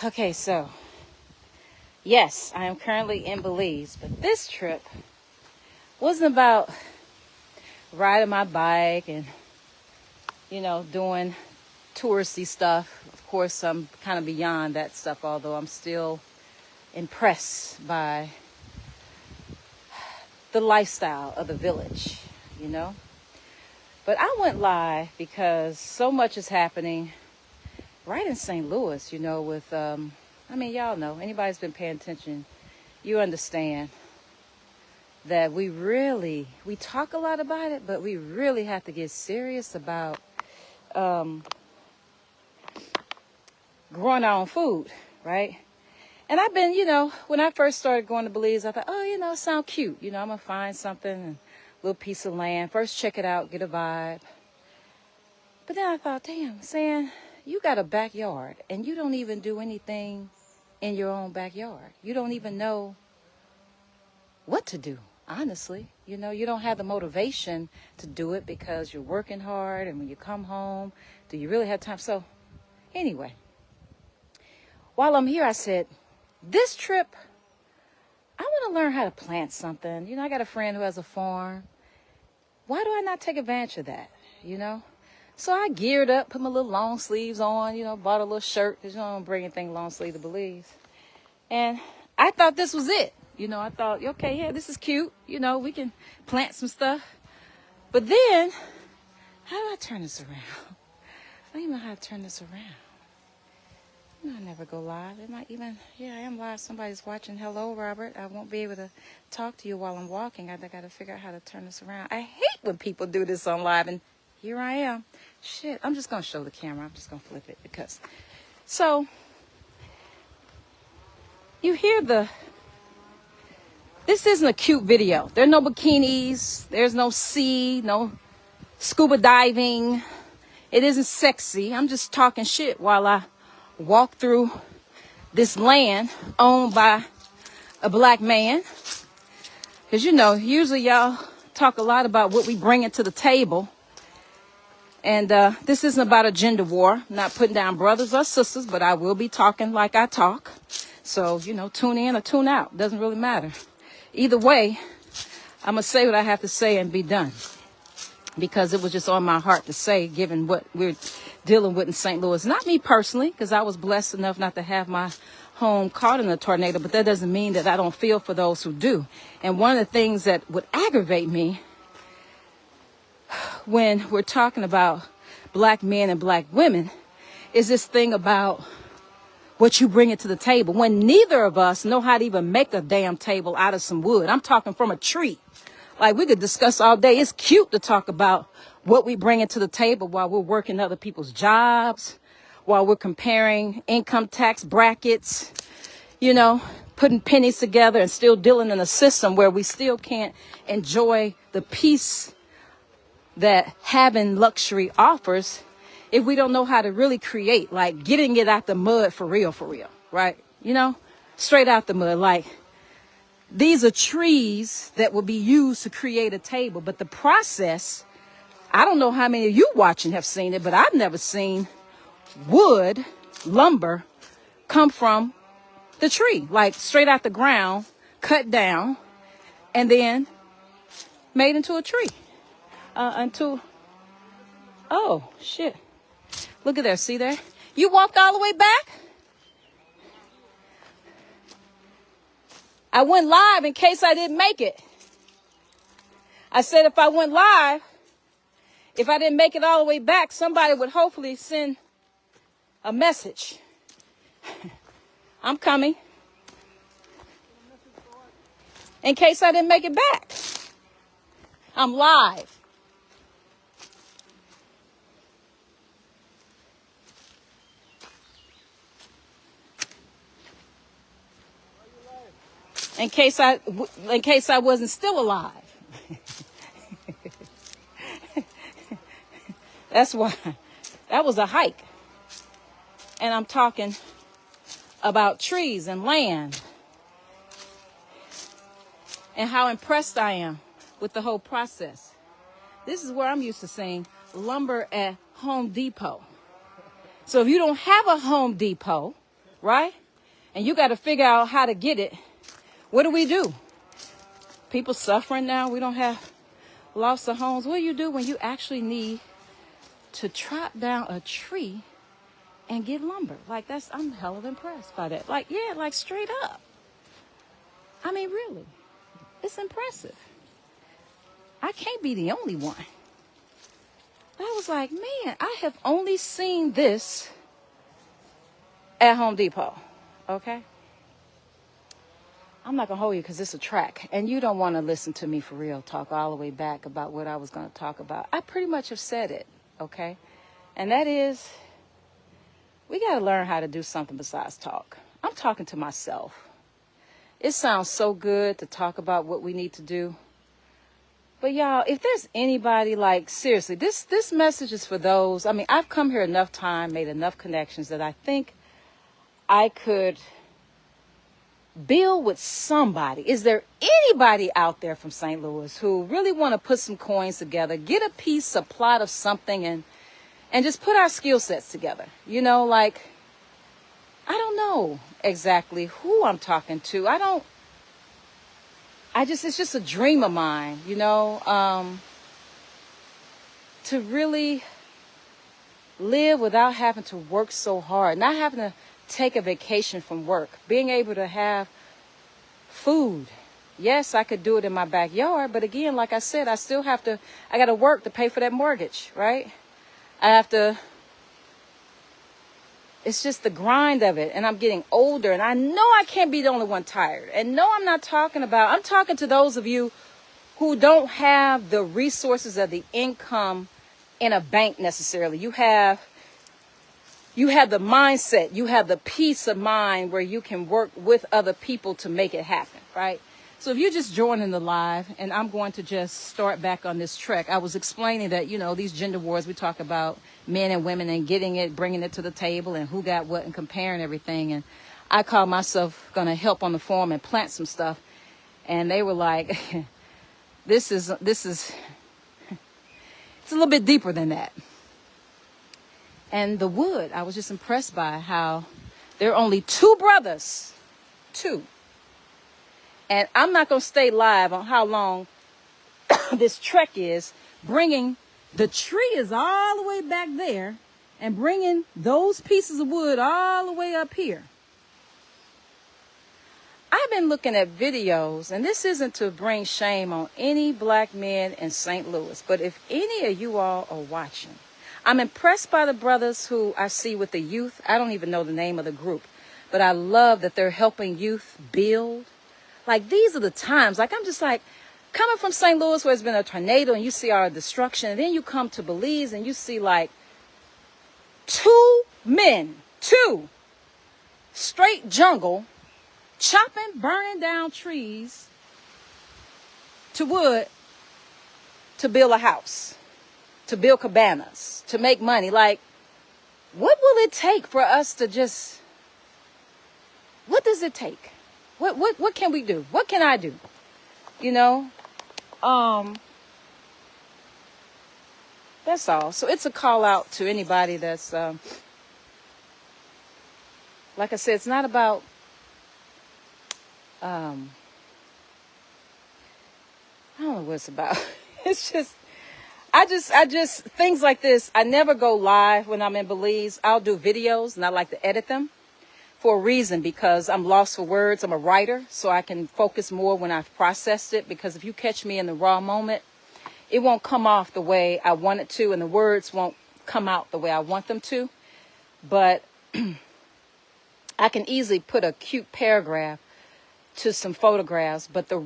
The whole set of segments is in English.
Okay, so yes, I am currently in Belize, but this trip wasn't about riding my bike and, doing touristy stuff. Of course, I'm kind of beyond that stuff, although I'm still impressed by the lifestyle of the village, you know. But I went live because so much is happening right in St. Louis, with, y'all know, anybody's been paying attention, you understand that we talk a lot about it, but we really have to get serious about growing our own food, right? And I've been, when I first started going to Belize, I thought, it sounds cute. I'm going to find something, a little piece of land. First, check it out, get a vibe. But then I thought, damn, saying, you got a backyard, and you don't even do anything in your own backyard. You don't even know what to do, honestly. You don't have the motivation to do it because you're working hard, and when you come home, do you really have time? So, anyway, while I'm here, I said, this trip, I want to learn how to plant something. I got a friend who has a farm. Why do I not take advantage of that, So I geared up, put my little long sleeves on, bought a little shirt, because I don't bring anything long sleeve to Belize. And I thought this was it. I thought, okay, yeah, this is cute. We can plant some stuff. But then, how do I turn this around? I don't even know how to turn this around. I never go live. It might even, I am live. Somebody's watching. Hello, Robert. I won't be able to talk to you while I'm walking. I got to figure out how to turn this around. I hate when people do this on live, and here I am. Shit, I'm just going to show the camera. I'm just going to flip it because. So, you hear this isn't a cute video. There are no bikinis. There's no sea, no scuba diving. It isn't sexy. I'm just talking shit while I walk through this land owned by a black man. Because, usually y'all talk a lot about what we bring to the table. And this isn't about a gender war. I'm not putting down brothers or sisters, but I will be talking like I talk. So, tune in or tune out. Doesn't really matter. Either way, I'm going to say what I have to say and be done. Because it was just on my heart to say, given what we're dealing with in St. Louis. Not me personally, because I was blessed enough not to have my home caught in a tornado, but that doesn't mean that I don't feel for those who do. And one of the things that would aggravate me when we're talking about black men and black women is this thing about what you bring it to the table, when neither of us know how to even make a damn table out of some wood. I'm talking from a tree. Like, we could discuss all day. It's cute to talk about what we bring into the table while we're working other people's jobs, while we're comparing income tax brackets, putting pennies together and still dealing in a system where we still can't enjoy the peace that having luxury offers if we don't know how to really create, like getting it out the mud for real, right? Straight out the mud, like, these are trees that will be used to create a table. But the process, I don't know how many of you watching have seen it, but I've never seen wood, lumber, come from the tree. Like straight out the ground, cut down, and then made into a tree. Oh, shit. Look at there. See there? You walked all the way back? I went live in case I didn't make it. I said if I went live, if I didn't make it all the way back, somebody would hopefully send a message. I'm coming. In case I didn't make it back. I'm live. In case I wasn't still alive. That's why. That was a hike. And I'm talking about trees and land. And how impressed I am with the whole process. This is where I'm used to seeing lumber at Home Depot. So if you don't have a Home Depot, right? And you got to figure out how to get it. What do? People suffering now. We don't have lost their homes. What do you do when you actually need to chop down a tree and get lumber? Like, I'm hell of impressed by that. Like, yeah, like straight up. I mean, really, it's impressive. I can't be the only one. I was like, man, I have only seen this at Home Depot, okay? I'm not going to hold you because it's a track, and you don't want to listen to me for real talk all the way back about what I was going to talk about. I pretty much have said it, okay? And that is, we got to learn how to do something besides talk. I'm talking to myself. It sounds so good to talk about what we need to do. But y'all, if there's anybody, like, seriously, this message is for those. I mean, I've come here enough time, made enough connections that I think I could build with somebody. Is there anybody out there from St. Louis who really want to put some coins together, get a piece, a plot of something, and just put our skill sets together? You know, like, I don't know exactly who I'm talking to. It's just a dream of mine, you know, to really live without having to work so hard, not having to take a vacation from work, being able to have food. Yes, I could do it in my backyard, but again, like I said, I got to work to pay for that mortgage, right? It's just the grind of it, and I'm getting older, and I know I can't be the only one tired. And no, I'm talking to those of you who don't have the resources of the income in a bank necessarily. You have the mindset, you have the peace of mind where you can work with other people to make it happen, right? So if you're just joining the live, and I'm going to just start back on this trek, I was explaining that, you know, these gender wars, we talk about men and women and getting it, bringing it to the table and who got what and comparing everything. And I called myself going to help on the farm and plant some stuff. And they were like, this is, it's a little bit deeper than that. And the wood, I was just impressed by how there are only two brothers, two. And I'm not going to stay live on how long this trek is, bringing the tree is all the way back there and bringing those pieces of wood all the way up here. I've been looking at videos, and this isn't to bring shame on any black men in St. Louis, but if any of you all are watching, I'm impressed by the brothers who I see with the youth. I don't even know the name of the group, but I love that they're helping youth build. Like, these are the times, like, I'm just like, coming from St. Louis where it's been a tornado and you see our destruction, and then you come to Belize and you see like two straight jungle, chopping, burning down trees to wood to build a house, to build cabanas, to make money. Like, what will it take for us to just, what does it take? What can we do? What can I do? You know? That's all. So it's a call out to anybody that's, like I said, it's not about, I don't know what it's about. It's just, I just, things like this. I never go live when I'm in Belize. I'll do videos and I like to edit them for a reason, because I'm lost for words. I'm a writer, so I can focus more when I've processed it, because if you catch me in the raw moment, it won't come off the way I want it to, and the words won't come out the way I want them to. But I can easily put a cute paragraph to some photographs, but the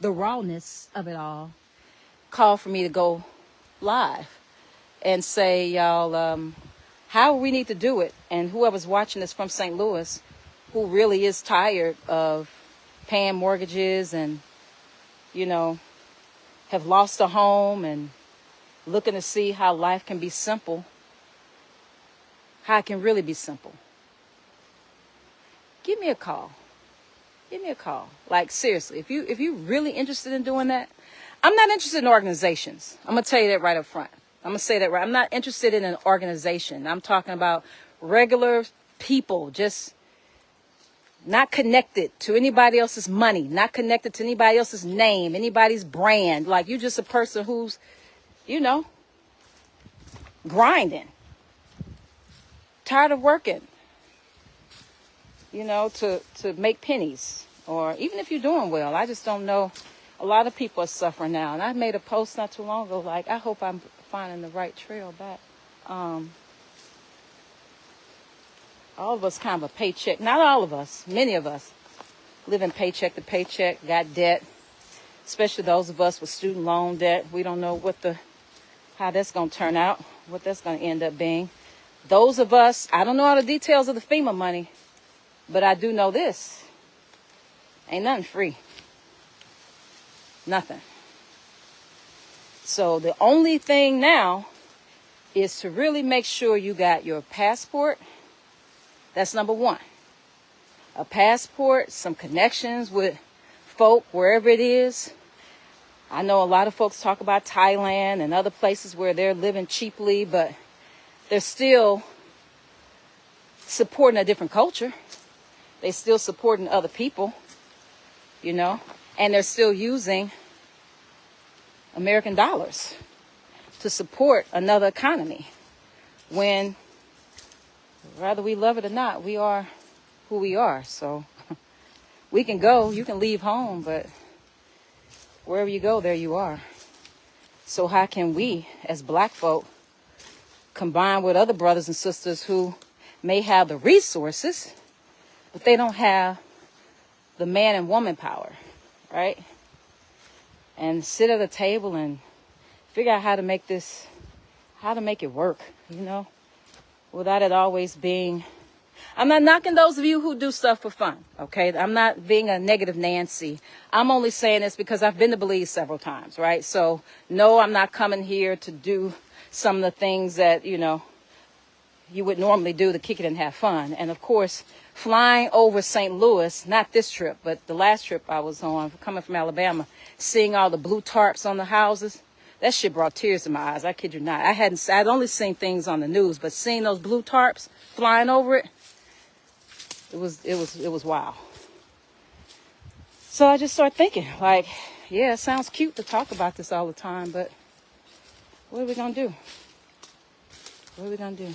rawness of it all called for me to go live and say, y'all, how we need to do it. And whoever's watching this from St. Louis, who really is tired of paying mortgages and, you know, have lost a home and looking to see how life can be simple, how it can really be simple, give me a call. Give me a call. Like, seriously, if you're really interested in doing that, I'm not interested in organizations. I'm going to tell you that right up front. I'm going to say that right. I'm not interested in an organization. I'm talking about regular people, just not connected to anybody else's money, not connected to anybody else's name, anybody's brand. Like, you're just a person who's, you know, grinding, tired of working, you know, to make pennies. Or even if you're doing well, I just don't know. A lot of people are suffering now. And I made a post not too long ago, like, I hope I'm finding the right trail back. All of us kind of a paycheck. Not all of us. Many of us living paycheck to paycheck, got debt. Especially those of us with student loan debt. We don't know how that's going to turn out, what that's going to end up being. Those of us, I don't know all the details of the FEMA money, but I do know this. Ain't nothing free. Nothing. So the only thing now is to really make sure you got your passport. That's number one. A passport, some connections with folk, wherever it is. I know a lot of folks talk about Thailand and other places where they're living cheaply, but they're still supporting a different culture. They're still supporting other people, you know, and they're still using American dollars to support another economy. When, whether we love it or not, we are who we are. So we can go, you can leave home, but wherever you go, there you are. So how can we, as black folk, combine with other brothers and sisters who may have the resources, but they don't have the man and woman power, right? And sit at a table and figure out how to make it work, you know, without it always being. I'm not knocking those of you who do stuff for fun, okay? I'm not being a negative Nancy. I'm only saying this because I've been to Belize several times, right? So, no, I'm not coming here to do some of the things that, you know, you would normally do to kick it and have fun. And, of course, flying over St. Louis, not this trip, but the last trip I was on, coming from Alabama, seeing all the blue tarps on the houses, that shit brought tears to my eyes. I kid you not. I'd only seen things on the news, but seeing those blue tarps flying over it, it was wow. So I just started thinking, like, yeah, it sounds cute to talk about this all the time, but what are we going to do? What are we going to do?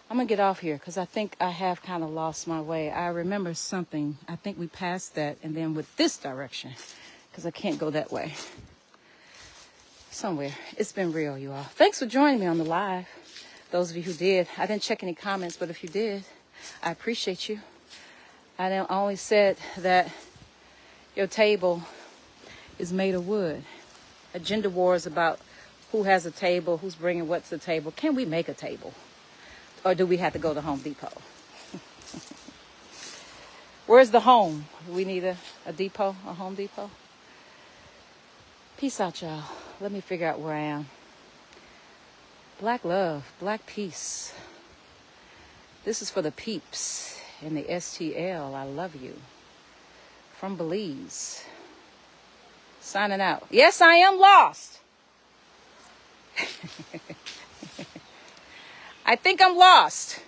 I'm going to get off here because I think I have kind of lost my way. I remember something. I think we passed that and then with this direction because I can't go that way. Somewhere. It's been real, you all. Thanks for joining me on the live. Those of you who did. I didn't check any comments, but if you did, I appreciate you. I only said that your table is made of wood. A gender war is about who has a table, who's bringing what to the table. Can we make a table? Or do we have to go to Home Depot? Where's the home? We need a depot, a Home Depot. Peace out, y'all. Let me figure out where I am. Black love, black peace. This is for the peeps in the STL. I love you. From Belize. Signing out. Yes, I am lost. I think I'm lost.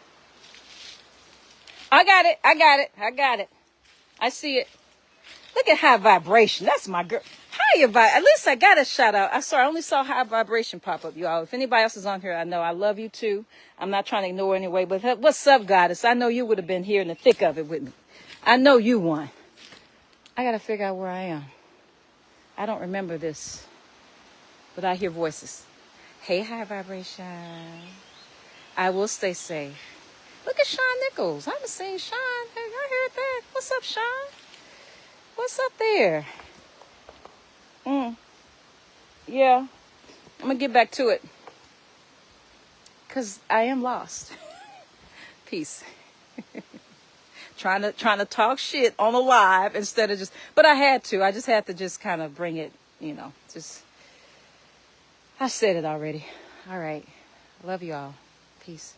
I got it. I see it. Look at high vibration. That's my girl. Higher vibration. At least I got a shout out. I only saw high vibration pop up, y'all. If anybody else is on here, I know I love you too. I'm not trying to ignore anyway, but what's up, goddess? I know you would have been here in the thick of it with me. I know you won. I got to figure out where I am. I don't remember this, but I hear voices. Hey, high vibration. I will stay safe. Look at Sean Nichols. I haven't seen Sean. Hey, I heard that. What's up, Sean? What's up there? Yeah. I'm going to get back to it. Because I am lost. Peace. trying to talk shit on a live instead of just... But I had to. I just had to just kind of bring it, you know. Just... I said it already. All right. Love you all. Peace.